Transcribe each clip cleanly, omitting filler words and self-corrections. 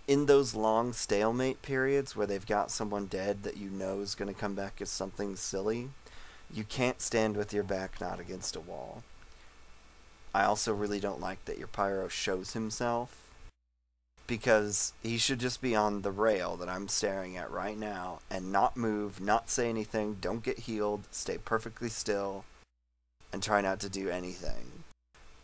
in those long stalemate periods where they've got someone dead that you know is going to come back as something silly, you can't stand with your back not against a wall. I also really don't like that your pyro shows himself, because he should just be on the rail that I'm staring at right now and not move, not say anything, don't get healed, stay perfectly still, and try not to do anything.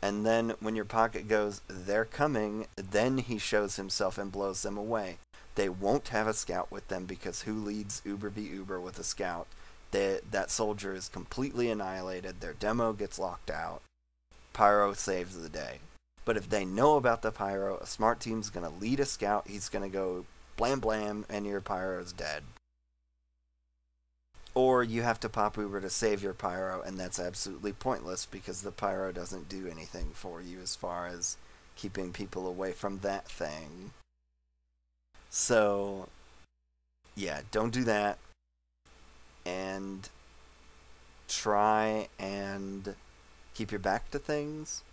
And then when your pocket goes, they're coming, then he shows himself and blows them away. They won't have a scout with them, because who leads Uber v Uber with a scout? That soldier is completely annihilated, their demo gets locked out. Pyro saves the day. But if they know about the pyro, a smart team's going to lead a scout, he's going to go blam blam, and your pyro's dead. Or you have to pop Uber to save your pyro, and that's absolutely pointless because the pyro doesn't do anything for you as far as keeping people away from that thing. So, yeah, don't do that. And try and keep your back to things.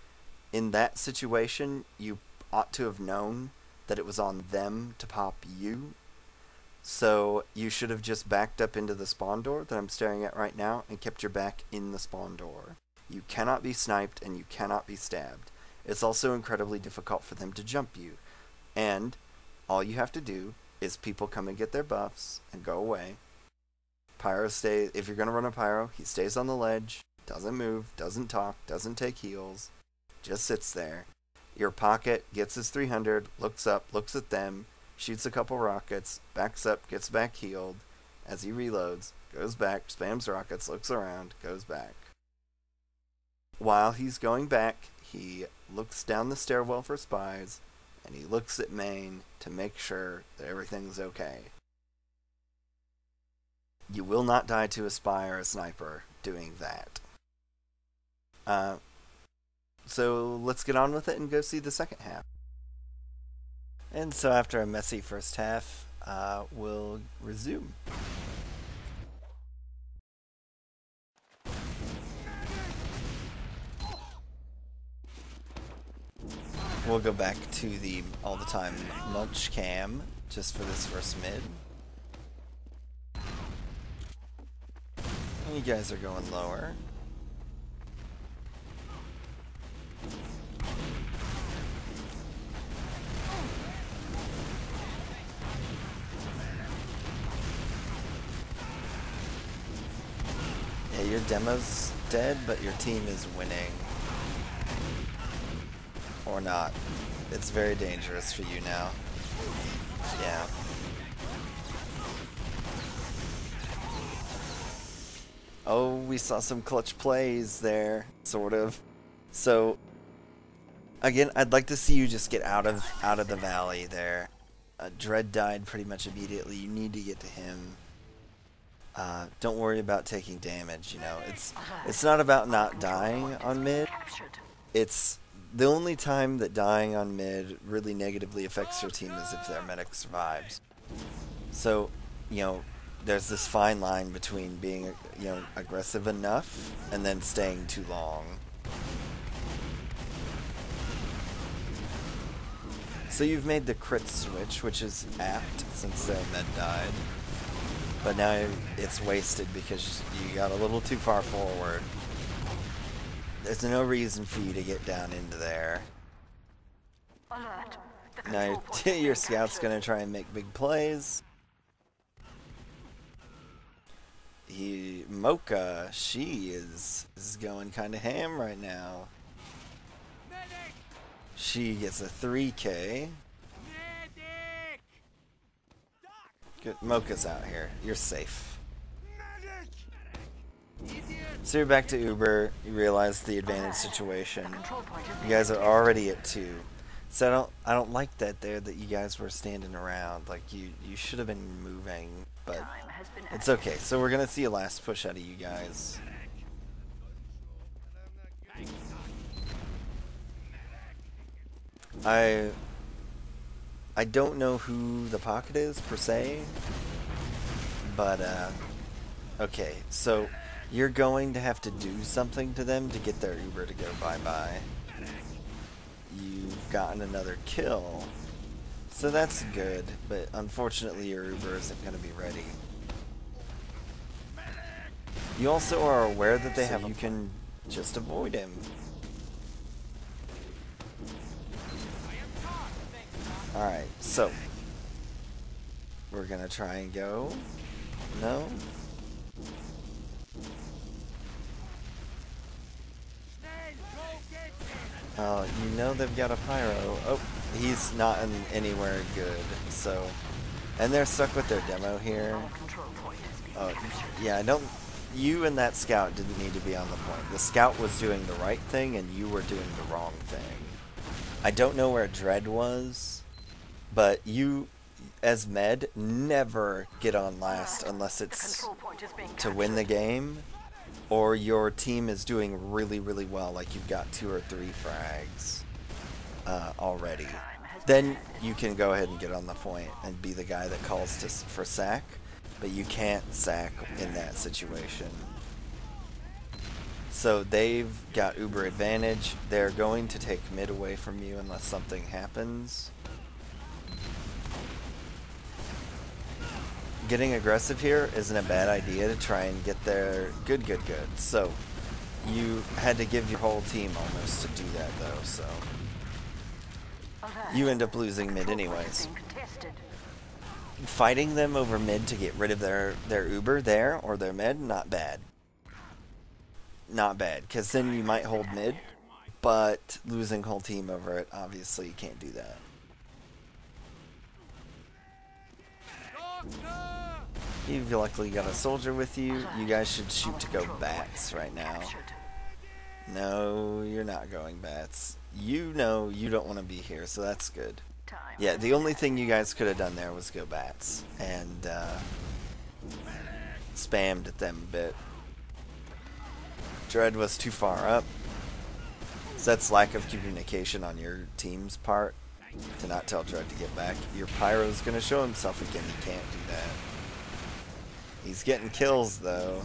In that situation, you ought to have known that it was on them to pop you. So you should have just backed up into the spawn door that I'm staring at right now and kept your back in the spawn door. You cannot be sniped and you cannot be stabbed. It's also incredibly difficult for them to jump you. And all you have to do is people come and get their buffs and go away. Pyro stays, if you're going to run a pyro, he stays on the ledge, doesn't move, doesn't talk, doesn't take heals, just sits there. Your pocket gets his 300, looks up, looks at them, shoots a couple rockets, backs up, gets back healed. As he reloads, goes back, spams rockets, looks around, goes back. While he's going back, he looks down the stairwell for spies, and he looks at main to make sure that everything's okay. You will not die to a spy or a sniper doing that. So let's get on with it and go see the second half. And so after a messy first half, we'll resume. We'll go back to the all-the-time Munch cam just for this first mid. You guys are going lower. Yeah, your demo's dead, but your team is winning. Or not. It's very dangerous for you now. Yeah. Oh, we saw some clutch plays there, sort of. So, again, I'd like to see you just get out of the valley there. Dread died pretty much immediately. You need to get to him. Don't worry about taking damage, you know. It's not about not dying on mid. It's the only time that dying on mid really negatively affects your team is if their medic survives. So, you know, there's this fine line between being, you know, aggressive enough and then staying too long. So you've made the crit switch, which is apt since their med died. But now it's wasted because you got a little too far forward. There's no reason for you to get down into there. Now your scout's gonna try and make big plays. Mocha, she is going kind of ham right now. She gets a 3K. Good, Mocha's out here. You're safe. So you're back to Uber. You realize the advantage situation. You guys are already at 2. So I don't like that there that you guys were standing around. Like you should have been moving, but it's okay. So we're gonna see a last push out of you guys. I don't know who the pocket is per se, but okay. So you're going to have to do something to them to get their Uber to go bye-bye. You've gotten another kill, So that's good, but unfortunately your Uber isn't going to be ready. You also are aware that they have you can just avoid him. Alright, so we're going to try and go. No? Oh, you know they've got a pyro. Oh, he's not in anywhere good, so... And they're stuck with their demo here. Oh, yeah, I don't... You and that scout didn't need to be on the point. The scout was doing the right thing, and you were doing the wrong thing. I don't know where Dread was, but you, as med, never get on last unless it's to win the game, or your team is doing really, really well, like you've got 2 or 3 frags already. Then you can go ahead and get on the point and be the guy that calls for sack, but you can't sack in that situation. So they've got Uber advantage. They're going to take mid away from you unless something happens. Getting aggressive here isn't a bad idea to try and get there. Good. So you had to give your whole team almost to do that though, so you end up losing mid anyways. Fighting them over mid to get rid of their Uber there, or their med, not bad. Not bad, because then you might hold mid, but losing whole team over it, obviously you can't do that. You've luckily got a soldier with you. You guys should shoot to go bats right now. No, you're not going bats. You know you don't want to be here, so that's good. Yeah, the only thing you guys could have done there was go bats and spammed at them a bit. Dread was too far up, so that's lack of communication on your team's part to not tell Dread to get back. Your Pyro's gonna show himself again. He can't do that. He's getting kills though.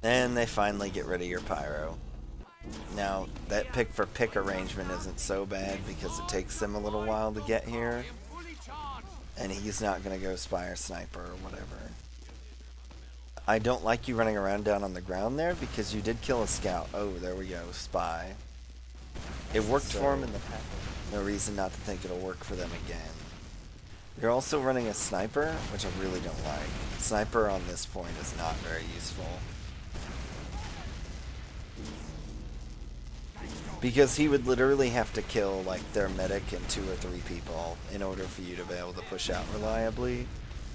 And they finally get rid of your Pyro. Now, that pick for pick arrangement isn't so bad because it takes them a little while to get here. And he's not going to go Spy or Sniper or whatever. I don't like you running around down on the ground there because you did kill a scout. Oh, there we go, Spy. It worked for him in the past. No reason not to think it'll work for them again. You're also running a Sniper, which I really don't like. Sniper on this point is not very useful. Because he would literally have to kill like their medic and 2 or 3 people in order for you to be able to push out reliably,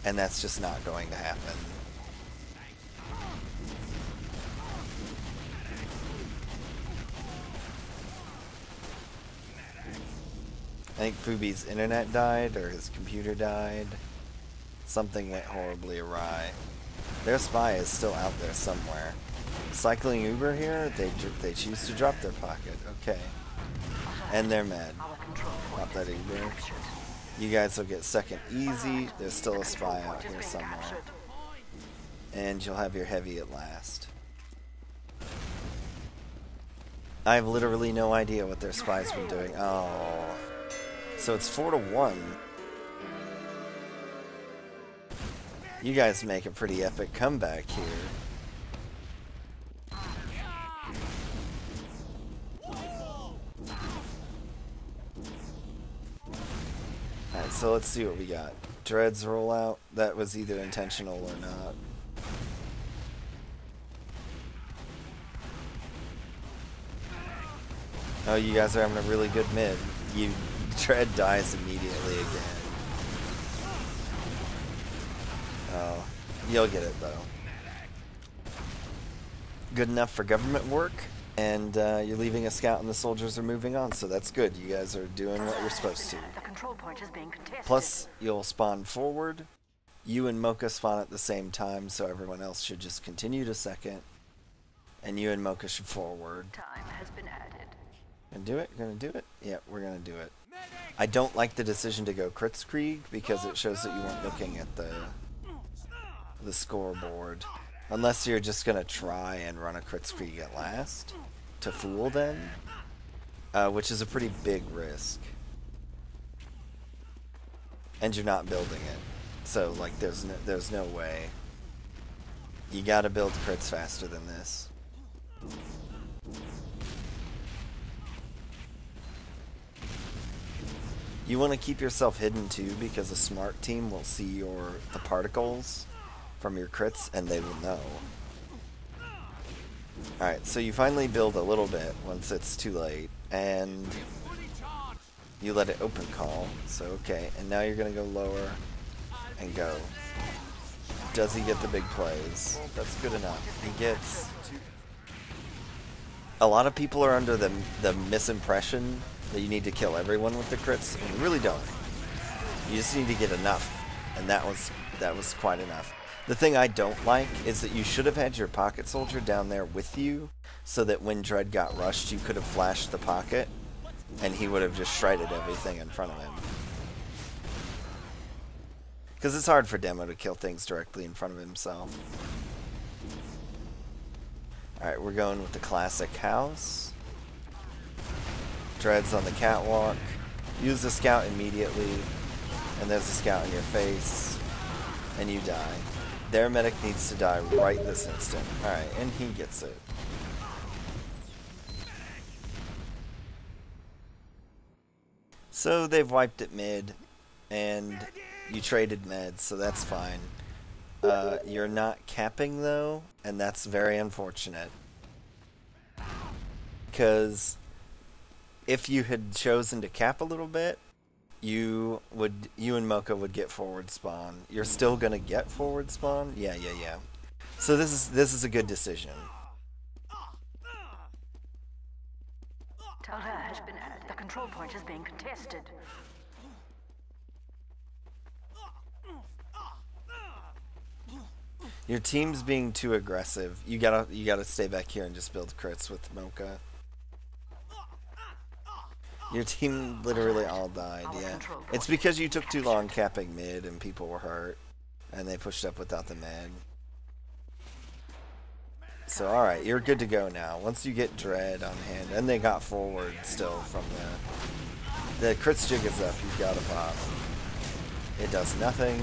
and that's just not going to happen. I think Fubi's internet died or his computer died. Something went horribly awry. Their Spy is still out there somewhere. Cycling Uber here, they choose to drop their pocket. Okay. And they're mad. Drop that Uber. You guys will get second easy. There's still a Spy out here somewhere. And you'll have your heavy at last. I have literally no idea what their Spy's been doing. Oh. So it's 4-1. You guys make a pretty epic comeback here. Alright, so let's see what we got. Dread's rollout. That was either intentional or not. Oh, you guys are having a really good mid. Dread dies immediately again. Oh, you'll get it though. Good enough for government work, and you're leaving a scout and the soldiers are moving on, so that's good. You guys are doing what you're supposed to. Plus, you'll spawn forward. You and Mocha spawn at the same time, so everyone else should just continue to second. And you and Mocha should forward. Time has been added. Gonna do it? Gonna do it? Yeah, we're gonna do it. I don't like the decision to go Kritzkrieg because it shows that you weren't looking at the scoreboard. Unless you're just going to try and run a Kritzkrieg at last to fool them, which is a pretty big risk. And you're not building it. So, like, there's no way. You gotta build crits faster than this. You want to keep yourself hidden too, because a smart team will see the particles from your crits and they will know. Alright, so you finally build a little bit once it's too late, and you let it open call. So okay, and now you're gonna go lower and go. Does he get the big plays? That's good enough. He gets... A lot of people are under the misimpression that you need to kill everyone with the crits, and you really don't. You just need to get enough, and that was quite enough. The thing I don't like is that you should have had your pocket soldier down there with you, so that when Dread got rushed, you could have flashed the pocket, and he would have just shredded everything in front of him. Because it's hard for Demo to kill things directly in front of himself. Alright, we're going with the classic house. Dread's on the catwalk. Use the scout immediately. And there's a scout in your face. And you die. Their medic needs to die right this instant. Alright, and he gets it. So they've wiped it mid. And you traded meds, so that's fine. You're not capping though, and that's very unfortunate. Because if you had chosen to cap a little bit, you and Mocha would get forward spawn. You're still gonna get forward spawn? Yeah. So this is a good decision. Alert has been added. The control point is being contested. Your team's being too aggressive. You gotta stay back here and just build crits with Mocha. Your team literally all died, yeah. It's because you took too long capping mid and people were hurt. And they pushed up without the med. So alright, you're good to go now. Once you get Dread on hand, and they got forward still from the crits jig is up, you've got to pop. It does nothing.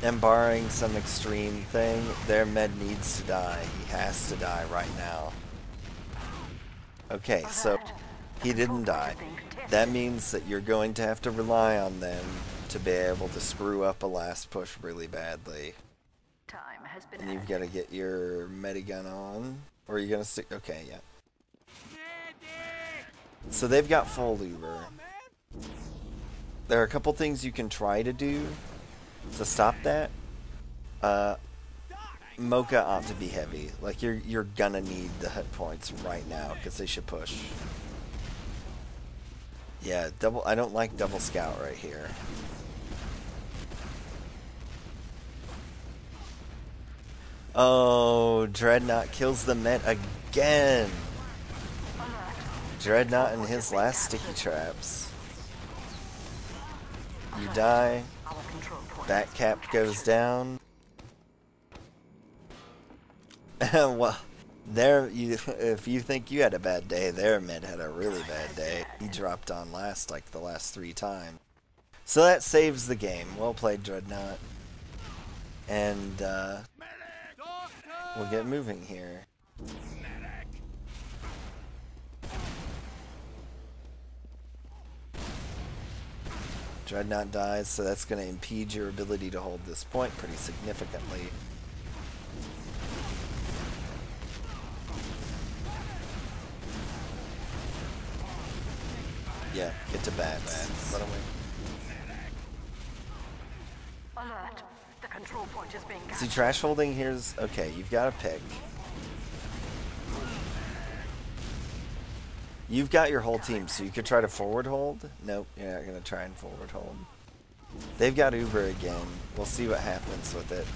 And barring some extreme thing, their med needs to die. He has to die right now. Okay, so he didn't die. That means that you're going to have to rely on them to be able to screw up a last push really badly. And you've got to get your medigun on. Or are you going to stick... Okay, yeah. So they've got full Uber. There are a couple things you can try to do to stop that. Mocha ought to be heavy. Like, you're gonna need the hit points right now, because they should push. Yeah, I don't like double scout right here. Oh, Dreadnought kills the Met again! Dreadnought and his last sticky traps. You die. That cap goes down. Well, if you think you had a bad day, their mid had a really bad day. He dropped on last like the last 3 times. So that saves the game. Well played, Dreadnought. And we'll get moving here. Dreadnought dies, so that's going to impede your ability to hold this point pretty significantly. Yeah, get to bats. Run away. Alert. The control point is being See, trash holding here's... Okay, you've got to pick. You've got your whole team, so you could try to forward hold. Nope, you're not going to try and forward hold. They've got Uber again. We'll see what happens with it.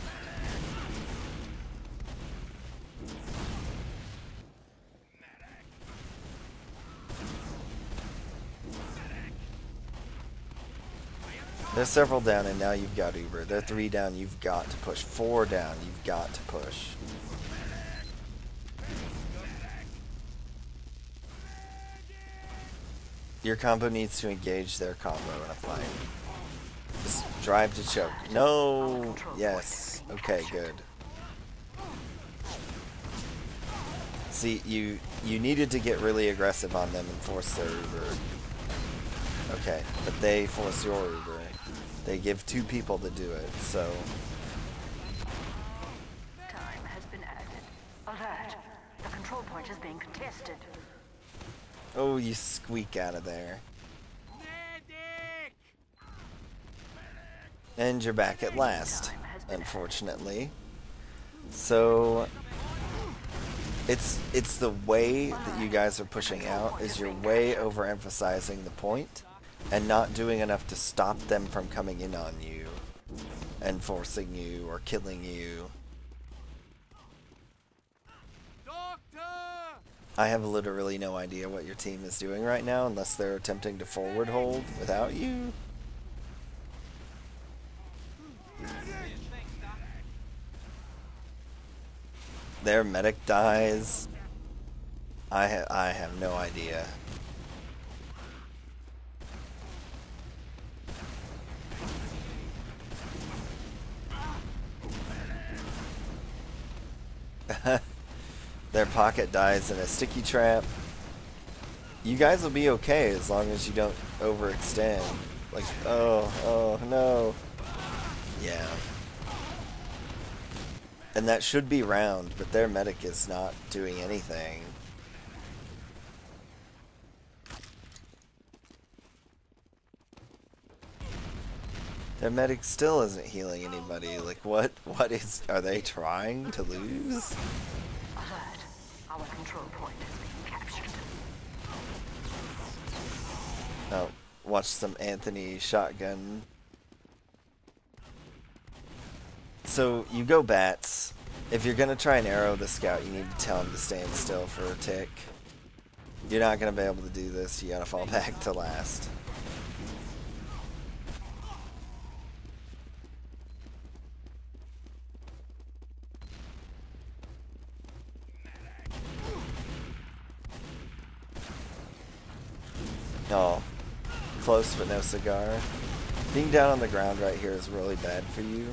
There's several down, and now you've got Uber. They're 3 down, you've got to push. 4 down, you've got to push. Your combo needs to engage their combo in a fight. Just drive to choke. No! Yes. Okay, good. See, you needed to get really aggressive on them and force their Uber. Okay, but they force your Uber. They give 2 people to do it, so... Time has been added. Alert! The control point is being contested. Oh, you squeak out of there. And you're back at last, unfortunately. So... It's the way that you guys are pushing out is you're way overemphasizing the point and not doing enough to stop them from coming in on you and forcing you or killing you. I have literally no idea what your team is doing right now unless they're attempting to forward hold without you. Their medic dies. I have no idea. Their pocket dies in a sticky trap. You guys will be okay as long as you don't overextend. Like, oh no. Yeah. And that should be round, but their medic is not doing anything. Their medic still isn't healing anybody. Like, what are they trying to lose? Alert! Our control point is being captured. Oh, watch some Anthony shotgun. So, you go bats. If you're going to try and arrow the scout, you need to tell him to stand still for a tick. You're not going to be able to do this. You got to fall back to last. Oh, close but no cigar. Being down on the ground right here is really bad for you.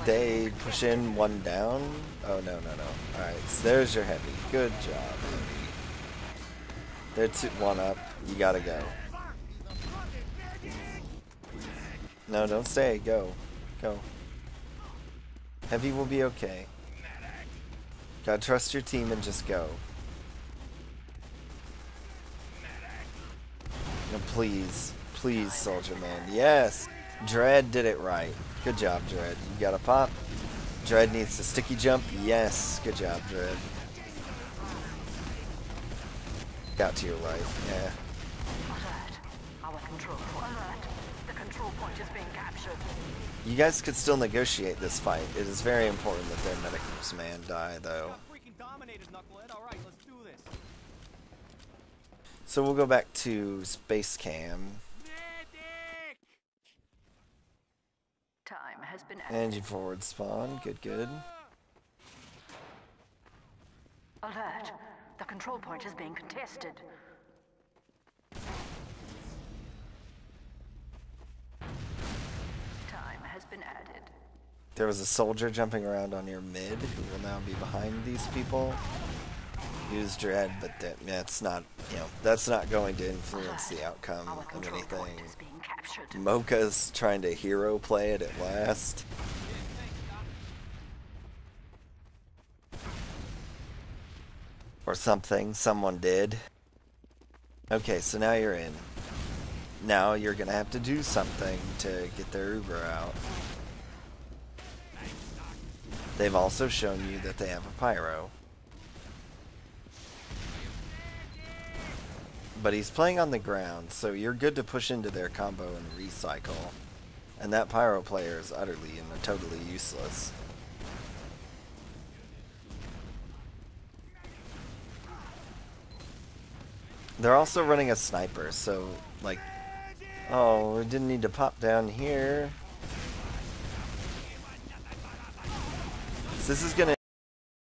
They push in 1 down. Oh, no. Alright, so there's your heavy. Good job, heavy. They're 1 up. You gotta go. No, don't stay. Go. Go. Heavy will be okay. Gotta trust your team and just go. No, please. Please, Soldier Man. Yes! Dread did it right. Good job, Dread. You got a pop. Dread needs to sticky jump. Yes. Good job, Dread. Got to your right. Yeah. Alert! Our control point. Alert! The control point is being captured. You guys could still negotiate this fight. It is very important that their medic's man die, though. So we'll go back to Space Cam. Time has been added. And you forward spawn. Good. Alert! The control point is being contested. Time has been added. There was a soldier jumping around on your mid who will now be behind these people. Use Dread, but that's not, that's not going to influence the outcome of anything. Mocha's trying to hero play it at last. Or something. Someone did. Okay, so now you're in. Now you're gonna have to do something to get their Uber out. They've also shown you that they have a pyro. But he's playing on the ground, so you're good to push into their combo and recycle. And that pyro player is utterly and totally useless. They're also running a sniper, so, like, oh, we didn't need to pop down here. So this is gonna